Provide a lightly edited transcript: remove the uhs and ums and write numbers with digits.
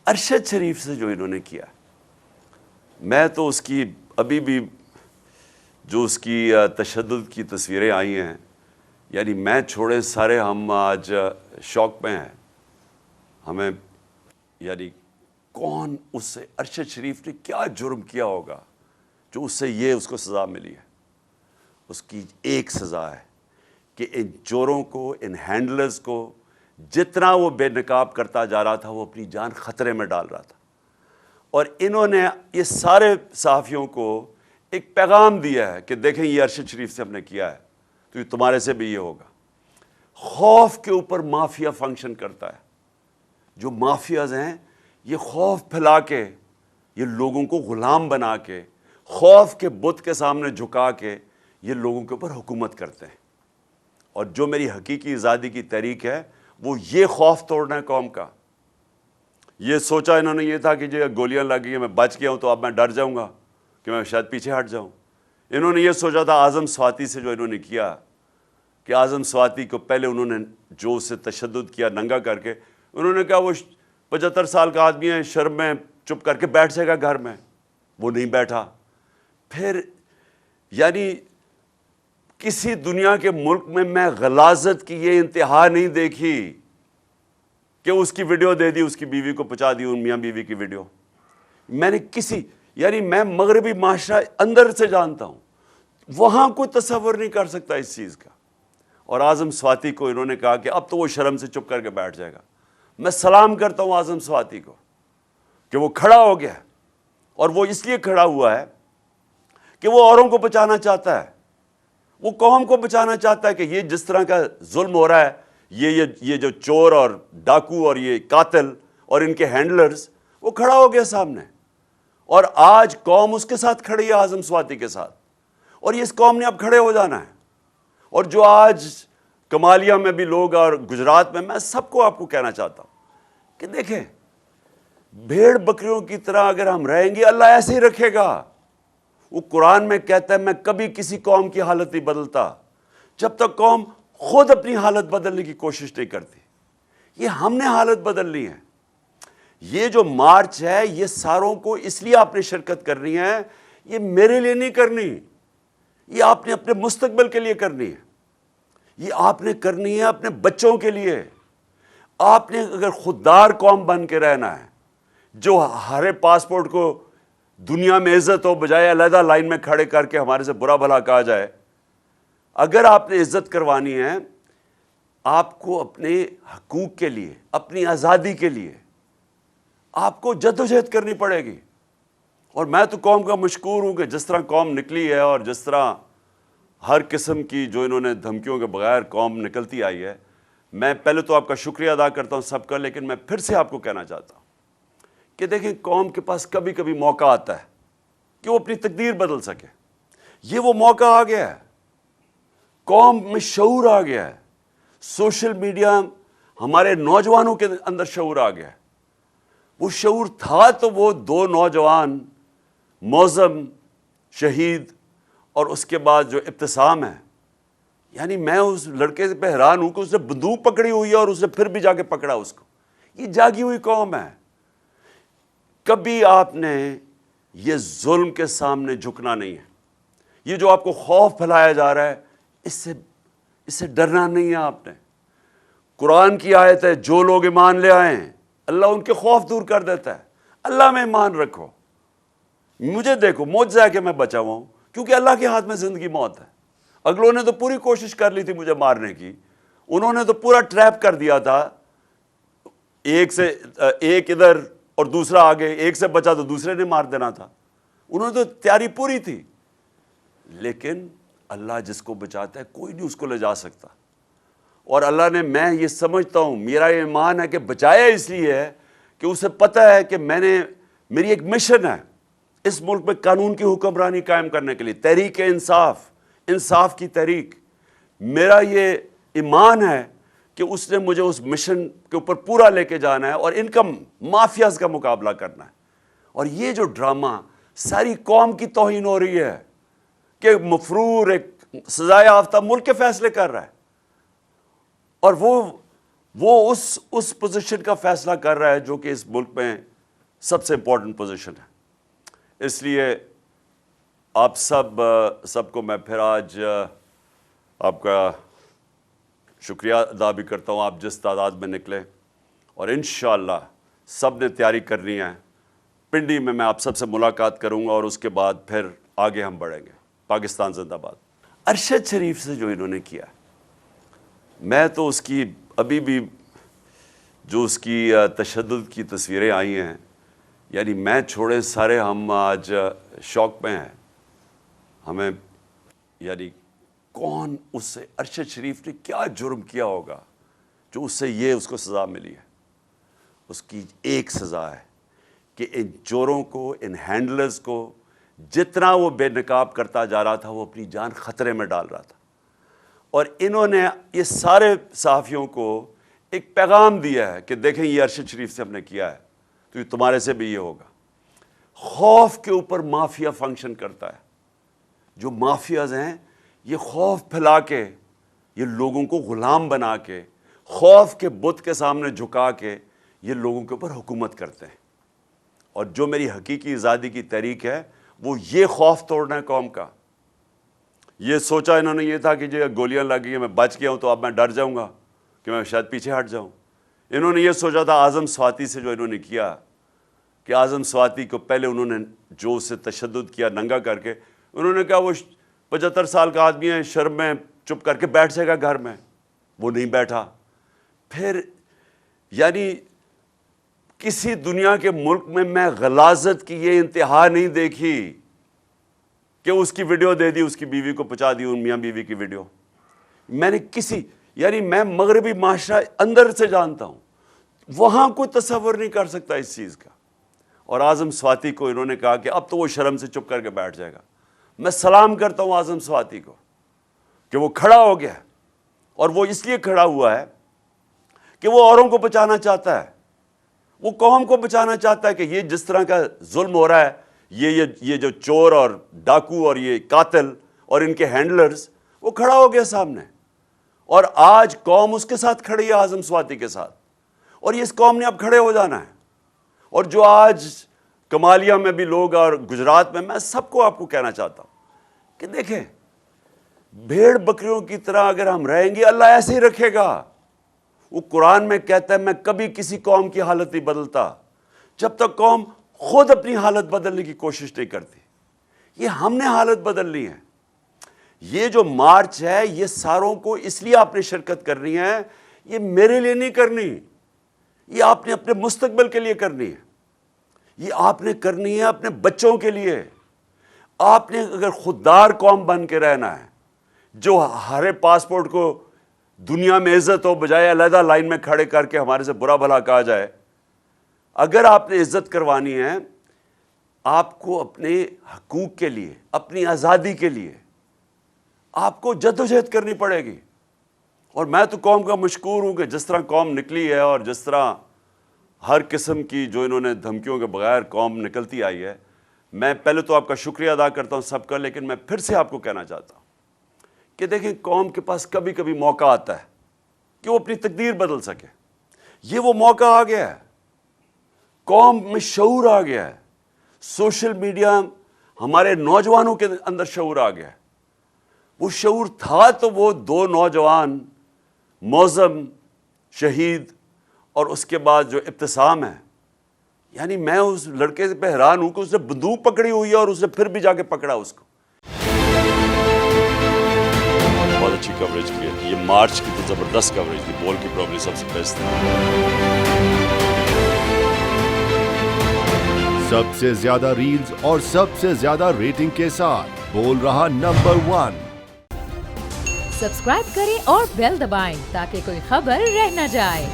ارشد شریف سے جو انہوں نے کیا، میں تو اس کی ابھی بھی جو اس کی تشدد کی تصویریں آئی ہیں، یعنی میں چھوڑے سارے ہم آج شوق میں ہیں. ہمیں یعنی کون اس سے ارشد شریف نے کیا جرم کیا ہوگا جو اس سے یہ اس کو سزا ملی ہے. اس کی ایک سزا ہے کہ ان چوروں کو، ان ہینڈلرز کو جتنا وہ بے نقاب کرتا جا رہا تھا وہ اپنی جان خطرے میں ڈال رہا تھا. اور انہوں نے یہ سارے صحافیوں کو ایک پیغام دیا ہے کہ دیکھیں یہ ارشد شریف سے ہم نے کیا ہے تو یہ تمہارے سے بھی یہ ہوگا. خوف کے اوپر مافیا فنکشن کرتا ہے. جو مافیاز ہیں یہ خوف پھیلا کے، یہ لوگوں کو غلام بنا کے، خوف کے بت کے سامنے جھکا کے یہ لوگوں کے اوپر حکومت کرتے ہیں. اور جو میری حقیقی آزادی کی تحریک ہے وہ یہ خوف توڑنا ہے قوم کا. یہ سوچا انہوں نے یہ تھا کہ جو گولیاں لگ گئی ہیں میں بچ گیا ہوں تو اب میں ڈر جاؤں گا کہ میں شاید پیچھے ہٹ جاؤں. انہوں نے یہ سوچا تھا اعظم سواتی سے جو انہوں نے کیا کہ اعظم سواتی کو پہلے انہوں نے جو اس سے تشدد کیا ننگا کر کے، انہوں نے کہا وہ 75 سال کا آدمی ہے، شرم میں چپ کر کے بیٹھ جائے گا گھر میں. وہ نہیں بیٹھا. پھر یعنی کسی دنیا کے ملک میں غلاظت کی یہ انتہا نہیں دیکھی کہ اس کی ویڈیو دے دی، اس کی بیوی کو پہنچا دی، ان میاں بیوی کی ویڈیو. میں نے میں مغربی معاشرہ اندر سے جانتا ہوں، وہاں کوئی تصور نہیں کر سکتا اس چیز کا. اور اعظم سواتی کو انہوں نے کہا کہ اب تو وہ شرم سے چپ کر کے بیٹھ جائے گا. میں سلام کرتا ہوں اعظم سواتی کو کہ وہ کھڑا ہو گیا، اور وہ اس لیے کھڑا ہوا ہے کہ وہ اوروں کو بچانا چاہتا ہے، وہ قوم کو بچانا چاہتا ہے کہ یہ جس طرح کا ظلم ہو رہا ہے، یہ جو چور اور ڈاکو اور یہ قاتل اور ان کے ہینڈلرز، وہ کھڑا ہو گیا سامنے. اور آج قوم اس کے ساتھ کھڑی ہے، اعظم سواتی کے ساتھ. اور اس قوم نے اب کھڑے ہو جانا ہے. اور جو آج کمالیہ میں بھی لوگ اور گجرات میں سب کو آپ کو کہنا چاہتا ہوں کہ دیکھیں بھیڑ بکریوں کی طرح اگر ہم رہیں گے اللہ ایسے ہی رکھے گا. وہ قرآن میں کہتا ہے میں کبھی کسی قوم کی حالت نہیں بدلتا جب تک قوم خود اپنی حالت بدلنے کی کوشش نہیں کرتی. یہ ہم نے حالت بدلنی ہے. یہ جو مارچ ہے یہ ساروں کو اس لیے آپ نے شرکت کرنی ہے، یہ میرے لیے نہیں کرنی، یہ آپ نے اپنے مستقبل کے لیے کرنی ہے. یہ آپ نے کرنی ہے اپنے بچوں کے لیے. آپ نے اگر خوددار قوم بن کے رہنا ہے جو ہر پاسپورٹ کو دنیا میں عزت ہو بجائے علیحدہ لائن میں کھڑے کر کے ہمارے سے برا بھلا کہا جائے، اگر آپ نے عزت کروانی ہے آپ کو اپنے حقوق کے لیے، اپنی آزادی کے لیے آپ کو جدوجہد کرنی پڑے گی. اور میں تو قوم کا مشکور ہوں کہ جس طرح قوم نکلی ہے اور جس طرح ہر قسم کی جو انہوں نے دھمکیوں کے بغیر قوم نکلتی آئی ہے، میں پہلے تو آپ کا شکریہ ادا کرتا ہوں سب کا. لیکن میں پھر سے آپ کو کہنا چاہتا ہوں کہ دیکھیں قوم کے پاس کبھی کبھی موقع آتا ہے کہ وہ اپنی تقدیر بدل سکے. یہ وہ موقع آ گیا ہے. قوم میں شعور آ گیا ہے. سوشل میڈیا ہمارے نوجوانوں کے اندر شعور آ گیا ہے. وہ شعور تھا تو وہ دو نوجوان معظم شہید اور اس کے بعد جو ابتسام ہے، یعنی میں اس لڑکے پہ حیران ہوں کہ اس نے بندوق پکڑی ہوئی ہے اور اس نے پھر بھی جا کے پکڑا اس کو. یہ جاگی ہوئی قوم ہے. کبھی آپ نے یہ ظلم کے سامنے جھکنا نہیں ہے. یہ جو آپ کو خوف پھیلایا جا رہا ہے اس سے ڈرنا نہیں ہے آپ نے. قرآن کی آیت ہے جو لوگ ایمان لے آئیں اللہ ان کے خوف دور کر دیتا ہے. اللہ میں ایمان رکھو. مجھے دیکھو معجزہ ہے کہ میں بچا ہوا ہوں کیونکہ اللہ کے ہاتھ میں زندگی موت ہے. اگلوں نے تو پوری کوشش کر لی تھی مجھے مارنے کی. انہوں نے تو پورا ٹریپ کر دیا تھا، ایک ادھر اور دوسرا آگے، ایک سے بچا تو دوسرے نے مار دینا تھا. انہوں نے تو تیاری پوری تھی. لیکن اللہ جس کو بچاتا ہے کوئی نہیں اس کو لے جا سکتا. اور اللہ نے، میں یہ سمجھتا ہوں، میرا یہ ایمان ہے کہ بچایا اس لیے ہے کہ اسے پتہ ہے کہ میری ایک مشن ہے اس ملک میں قانون کی حکمرانی قائم کرنے کے لیے. تحریک انصاف کی تحریک. میرا یہ ایمان ہے کہ اس نے مجھے اس مشن کے اوپر پورا لے کے جانا ہے اور ان کا مافیاز کا مقابلہ کرنا ہے. اور یہ جو ڈرامہ ساری قوم کی توہین ہو رہی ہے کہ مفرور ایک سزائے یافتہ ملک کے فیصلے کر رہا ہے اور وہ وہ اس پوزیشن کا فیصلہ کر رہا ہے جو کہ اس ملک میں سب سے امپورٹنٹ پوزیشن ہے. اس لیے آپ سب کو میں پھر آج آپ کا شکریہ ادا بھی کرتا ہوں. آپ جس تعداد میں نکلے اور انشاءاللہ سب نے تیاری کرنی ہے. پنڈی میں آپ سب سے ملاقات کروں گا اور اس کے بعد پھر آگے ہم بڑھیں گے. پاکستان زندہ باد. ارشد شریف سے جو انہوں نے کیا، میں تو اس کی ابھی بھی جو اس کی تشدد کی تصویریں آئی ہیں، یعنی میں چھوڑے سارے ہم آج شوق میں ہیں. ہمیں یعنی کون اس سے، ارشد شریف نے کیا جرم کیا ہوگا جو اس سے یہ اس کو سزا ملی ہے. اس کی ایک سزا ہے کہ ان چوروں کو، ان ہینڈلرز کو جتنا وہ بے نقاب کرتا جا رہا تھا وہ اپنی جان خطرے میں ڈال رہا تھا. اور انہوں نے یہ سارے صحافیوں کو ایک پیغام دیا ہے کہ دیکھیں یہ ارشد شریف سے ہم نے کیا ہے تو یہ تمہارے سے بھی یہ ہوگا. خوف کے اوپر مافیا فنکشن کرتا ہے. جو مافیاز ہیں یہ خوف پھیلا کے، یہ لوگوں کو غلام بنا کے، خوف کے بت کے سامنے جھکا کے یہ لوگوں کے اوپر حکومت کرتے ہیں. اور جو میری حقیقی آزادی کی تحریک ہے وہ یہ خوف توڑنا ہے قوم کا. یہ سوچا انہوں نے یہ تھا کہ جو گولیاں لگ گئی ہیں میں بچ گیا ہوں تو اب میں ڈر جاؤں گا کہ میں شاید پیچھے ہٹ جاؤں. انہوں نے یہ سوچا تھا اعظم سواتی سے جو انہوں نے کیا کہ اعظم سواتی کو پہلے انہوں نے جو اس سے تشدد کیا ننگا کر کے، انہوں نے کہا وہ 75 سال کا آدمی ہے، شرم میں چپ کر کے بیٹھ جائے گا گھر میں. وہ نہیں بیٹھا. پھر یعنی کسی دنیا کے ملک میں غلاظت کی یہ انتہا نہیں دیکھی کہ اس کی ویڈیو دے دی، اس کی بیوی کو پہنچا دی، ان میاں بیوی کی ویڈیو. میں نے میں مغربی معاشرہ اندر سے جانتا ہوں، وہاں کوئی تصور نہیں کر سکتا اس چیز کا. اور اعظم سواتی کو انہوں نے کہا کہ اب تو وہ شرم سے چپ کر کے بیٹھ جائے گا. میں سلام کرتا ہوں اعظم سواتی کو کہ وہ کھڑا ہو گیا. اور وہ اس لیے کھڑا ہوا ہے کہ وہ اوروں کو بچانا چاہتا ہے، وہ قوم کو بچانا چاہتا ہے کہ یہ جس طرح کا ظلم ہو رہا ہے، یہ جو چور اور ڈاکو اور یہ قاتل اور ان کے ہینڈلرز، وہ کھڑا ہو گیا سامنے. اور آج قوم اس کے ساتھ کھڑی ہے، اعظم سواتی کے ساتھ. اور اس قوم نے اب کھڑے ہو جانا ہے. اور جو آج کمالیہ میں بھی لوگ اور گجرات میں سب کو آپ کو کہنا چاہتا ہوں کہ دیکھیں بھیڑ بکریوں کی طرح اگر ہم رہیں گے اللہ ایسے ہی رکھے گا. وہ قرآن میں کہتا ہے میں کبھی کسی قوم کی حالت نہیں بدلتا جب تک قوم خود اپنی حالت بدلنے کی کوشش نہیں کرتی. یہ ہم نے حالت بدلنی ہے. یہ جو مارچ ہے یہ ساروں کو اس لیے آپ نے شرکت کرنی ہے، یہ میرے لیے نہیں کرنی، یہ آپ نے اپنے مستقبل کے لیے کرنی ہے. یہ آپ نے کرنی ہے اپنے بچوں کے لیے. آپ نے اگر خوددار قوم بن کے رہنا ہے جو ہر پاسپورٹ کو دنیا میں عزت ہو بجائے علیحدہ لائن میں کھڑے کر کے ہمارے سے برا بھلا کہا جائے، اگر آپ نے عزت کروانی ہے آپ کو اپنے حقوق کے لیے، اپنی آزادی کے لیے آپ کو جدوجہد کرنی پڑے گی. اور میں تو قوم کا مشکور ہوں کہ جس طرح قوم نکلی ہے اور جس طرح ہر قسم کی جو انہوں نے دھمکیوں کے بغیر قوم نکلتی آئی ہے. میں پہلے تو آپ کا شکریہ ادا کرتا ہوں سب کا، لیکن میں پھر سے آپ کو کہنا چاہتا ہوں کہ دیکھیں قوم کے پاس کبھی کبھی موقع آتا ہے کہ وہ اپنی تقدیر بدل سکے. یہ وہ موقع آ گیا ہے. قوم میں شعور آ گیا ہے. سوشل میڈیا ہمارے نوجوانوں کے اندر شعور آ گیا ہے. وہ شعور تھا تو وہ 2 نوجوان معظم شہید اور اس کے بعد جو ابتسام ہے، یعنی میں اس لڑکے پہ حیران ہوں کہ اس نے بندوق پکڑی ہوئی ہے اور اس نے پھر بھی جا کے پکڑا اس کو. بہت اچھی کوریج کی ہے. یہ مارچ کی تو زبردست کوریج تھی. بول کی پرابلی سب سے بیسٹ تھی. سب سے زیادہ ریلز اور سب سے زیادہ ریٹنگ کے ساتھ بول رہا نمبر 1. سبسکرائب کریں اور بیل دبائیں تاکہ کوئی خبر رہ نہ جائے.